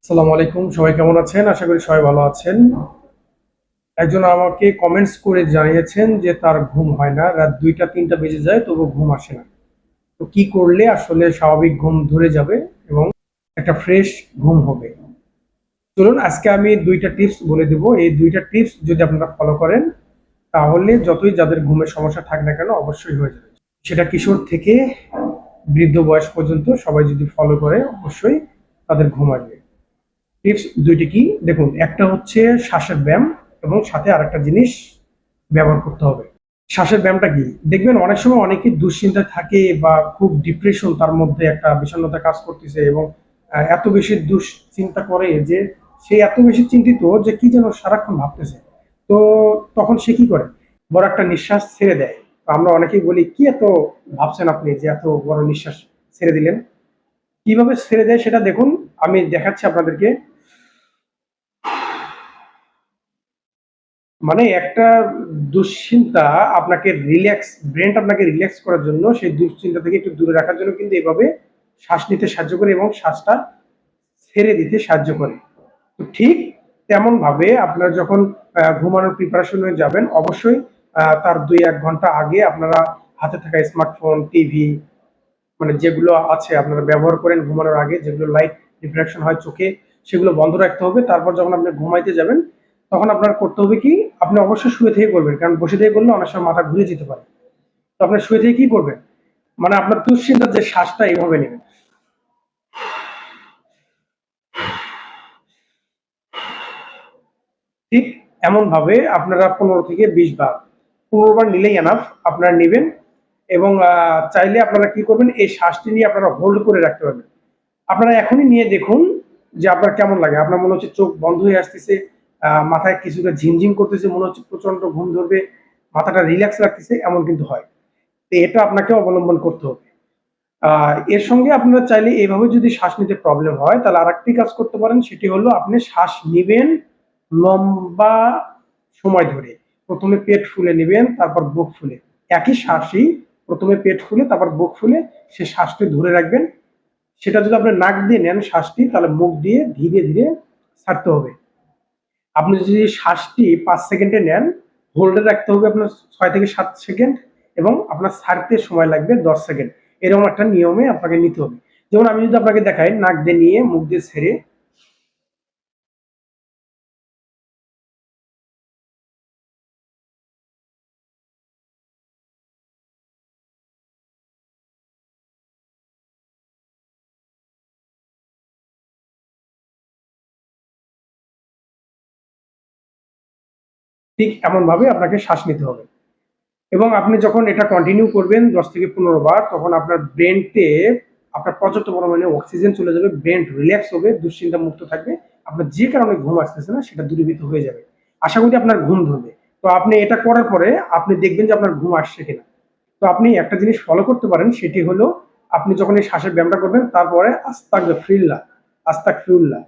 আসসালামু আলাইকুম, সবাই কেমন আছেন? আশা করি সবাই ভালো আছেন। একজন আমাকে কমেন্টস করে জানিয়েছেন যে তার ঘুম হয় না, রাত ২টা-৩টা বেজে যায় তবুও ঘুম আসে না। তো কি করলে আসলে স্বাভাবিক ঘুম ধরে যাবে এবং একটা ফ্রেশ ঘুম হবে? চলুন আজকে আমি ২টা টিপস বলে দিব। এই ২টা টিপস যদি আপনারা ফলো করেন তাহলে যতই যাদের ঘুমের সমস্যা থাক না কেন অবশ্যই হয়ে যাবে। সেটা কিশোর থেকে বৃদ্ধ বয়স পর্যন্ত সবাই যদি ফলো করে অবশ্যই তাদের ঘুম আসবে। টিপস ২টি কি? দেখুন, একটা হচ্ছে শ্বাসের ব্যায়াম এবং সাথে আরেকটা জিনিস ব্যবহার করতে হবে। শ্বাসের ব্যায়ামটা কি? দেখবেন অনেক সময় অনেকেই দুশ্চিন্তায় থাকে বা খুব ডিপ্রেশন, তার মধ্যে একটা বিষণ্ণতা কাজ করতেছে এবং এত বেশি দুশ্চিন্তা করে যে সে এত বেশি চিন্তিত যে কি যেন সারাক্ষণ ভাবতেছে। তো তখন সে কি করে? বড় একটা নিঃশ্বাস ছেড়ে দেয়। তো আমরা অনেকেই বলি, "কি এত ভাবছেন আপনি যে এত বড় নিঃশ্বাস ছেড়ে দিলেন?" কিভাবে ছেড়ে দেয় সেটা দেখুন, আমি দেখাচ্ছি আপনাদেরকে। মানে একটা দুশ্চিন্তা আপনাকে রিল্যাক্স, ব্রেনটা আপনাকে রিল্যাক্স করার জন্য, সেই দুশ্চিন্তা থেকে একটু দূরে রাখার জন্য কিন্তু এভাবে শ্বাস নিতে সাহায্য করে এবং শ্বাসটা ছেড়ে দিতে সাহায্য করে। তো ঠিক তেমনভাবে আপনারা যখন ঘুমানোর প্রিপারেশন হয়ে যাবেন, অবশ্যই তার ২-১ ঘন্টা আগে আপনারা হাতে থাকা স্মার্টফোন, টিভি, মানে যেগুলো আছে আপনারা ব্যবহার করেন ঘুমানোর আগে, যেগুলো লাইট রিফ্লেকশন হয় চোখে, সেগুলো বন্ধ রাখতে হবে। তারপর যখন আপনি ঘুমাইতে যাবেন, তখন আপনার করতে হবে কি? আপনি অবশ্যই শুয়ে থেকে করবেন। কারণ বসে থেকে করলে অনেক সময় মাথা ঘুরে যেতে পারে। তো আপনি শুয়ে থেকে কি করবেন? মানে আপনার দুশ্চিন্তার যে শ্বাসটা এইভাবে নেবেন। ঠিক এমনভাবে আপনারা ১৫ থেকে ২০ বার, ১৫ বার নিলেই এনাফ আপনারা নিবেন এবং চাইলে আপনারা কি করবেন? এই শ্বাসটি নিয়ে আপনারা হোল্ড করে রাখতে পারবেন। আপনারা এখনই নিয়ে দেখুন যে আপনার কেমন লাগে। আপনার মনে হচ্ছে চোখ বন্ধ হয়ে আসতেছে, মাথায় কিছুটা ঝিমঝিম করতেছে, মনে হচ্ছে প্রচন্ড ঘুম ধরবে, মাথাটা রিল্যাক্স লাগতেছে, এমন কিন্তু হয়। তো এটা আপনাকে অবলম্বন করতে হবে। এর সঙ্গে আপনারা চাইলে এভাবে যদি শ্বাস নিতে প্রবলেম হয়, তাহলে আরেকটি কাজ করতে পারেন, সেটি হলো আপনি শ্বাস নিবেন লম্বা সময় ধরে। ১ম এ পেট ফুলে নিবেন, তারপর বুক ফুলে। একই শ্বাসই ১ম এ পেট ফুলে, তারপর বুক ফুলে সে শ্বাসটি ধরে রাখবেন। সেটা যদি আপনি নাক দিয়ে নেন শ্বাসটি, তাহলে মুখ দিয়ে ধীরে, ধীরে ছাড়তে হবে। আপনি যদি শ্বাসটি ৫ সেকেন্ডে নেন, হোল্ডে রাখতে হবে আপনার ৬ থেকে ৭ সেকেন্ড এবং আপনার ছাড়তে সময় লাগবে ১০ সেকেন্ড। এরকম একটা নিয়মে আপনাকে নিতে হবে। যেমন আমি যদি আপনাকে দেখাই, নাক দিয়ে নিয়ে মুখ দিয়ে ছেড়ে, ঠিক এমনভাবে আপনাকে শ্বাস নিতে হবে। এবং আপনি যখন এটা কন্টিনিউ করবেন ১০ থেকে ১৫ বার, তখন আপনার ব্রেনতে আপনার পর্যাপ্ত পরিমাণে অক্সিজেন চলে যাবে, ব্রেন রিল্যাক্স হবে, দুশ্চিন্তা মুক্ত থাকবে। আপনার যে কারণে ঘুম আসতেছে না সেটা দূরীভূত হয়ে যাবে। আশা করি আপনার ঘুম ধরবে। তো আপনি এটা করার পরে আপনি দেখবেন যে আপনার ঘুম আসছে কিনা। তো আপনি একটা জিনিস ফলো করতে পারেন, সেটি হলো আপনি যখন এই শ্বাসের ব্যায়ামটা করবেন তারপরে আস্তাগফিরুল্লাহ, আস্তাগফিরুল্লাহ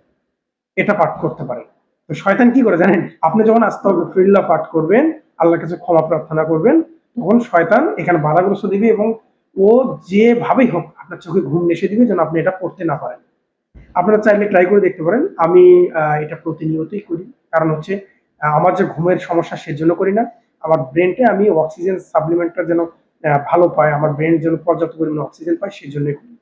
এটা পাঠ করতে পারেন। তো শয়তান কি করে জানেন? আপনি যখন আস্তাগফিরুল্লাহ পাঠ করবেন, আল্লাহর কাছে ক্ষমা প্রার্থনা করবেন, তখন শয়তান এখানে বাধাগ্রস্ত দিবে এবং ও যেভাবেই হোক আপনার চোখে ঘুম এসে দিবে যেন আপনি এটা পড়তে না পারেন। আপনারা চাইলে ট্রাই করে দেখতে পারেন। আমি এটা প্রতিনিয়তই করি। কারণ হচ্ছে আমার যে ঘুমের সমস্যা সেজন্য করি না। আমার ব্রেইনটা আমি অক্সিজেন সাপ্লিমেন্টটা যেন ভালো পায়, আমার ব্রেইন যেন পর্যাপ্ত পরিমাণে অক্সিজেন পায় সেজন্যই করি।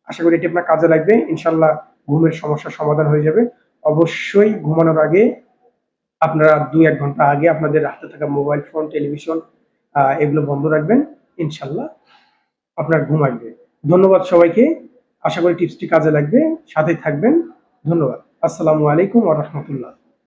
আশা করি এটি আপনার কাজে লাগবে। ইনশাআল্লাহ ঘুমের সমস্যার সমাধান হয়ে যাবে। অবশ্যই ঘুমানোর আগে আপনারা ২-১ ঘন্টা আগে আপনাদের হাতে থাকা মোবাইল ফোন, টেলিভিশন এগুলো বন্ধ রাখবেন। ইনশাআল্লাহ আপনার ঘুম আসবে। ধন্যবাদ সবাইকে। আশা করি টিপসটি কাজে লাগবে। সাথেই থাকবেন। ধন্যবাদ। আসসালামু আলাইকুম ওয়া রাহমাতুল্লাহ।